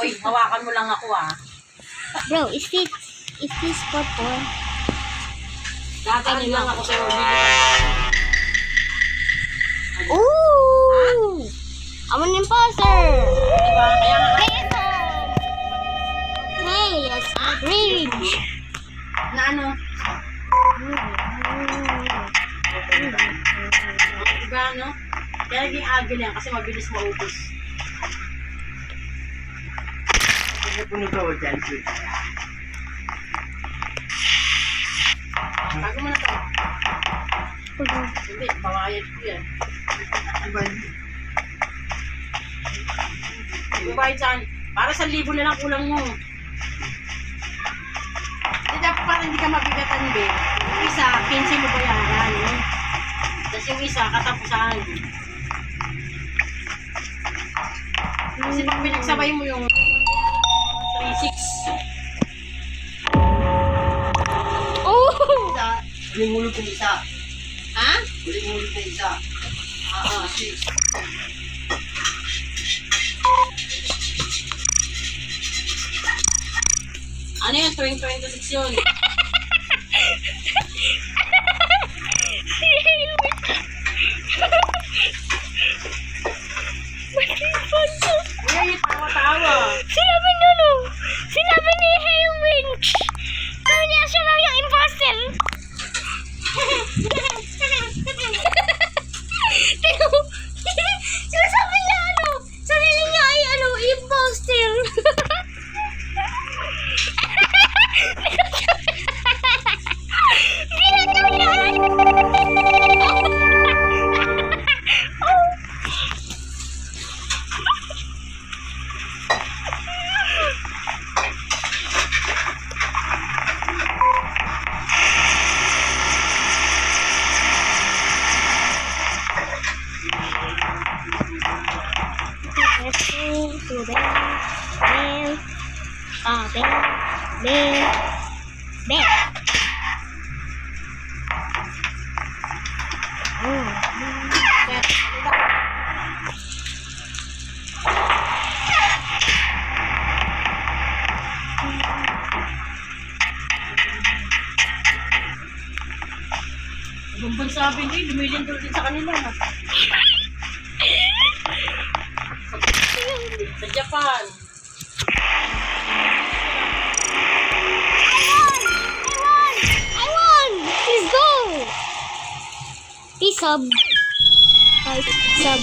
Uy, hawakan mo lang ako ah. Bro, is this purple? Dadaan lang ako sa'yo. Ooh! I'm an imposter! Diba? Kaya nga. Hey, let's bridge! Na ano? Diba ano? Kaya naging agil yan kasi mabilis maubos. Puno to, dyan. Bago mo na to. Hindi, bawayan ko yan. Babayad saan? Para 1,000 na lang kulang mo. Hindi dapat para hindi ka mabigatan, be. Yung isa, 15 mo bayaran. Eh. Tapos yung isa, katapusan. Kasi pag pinagsabay mo yung 3-6. Oh! Isa, huling hulog ng isa. Ha? Huling hulog ng isa. 6. Ano yun? 2026 yun. Uy, tawa-tawa. Sinabi nuno! Sinabi ni Haywinch! Sabi niya siya lang yung imposter! Sinasabi niya ano? Sarili niya ay ano, imposter! Let's go to the bell. Bell. Bumbun sabi niya, lumilindol din sa kanila. Sa Japan. I won! Let's go! Peace sub. Sub.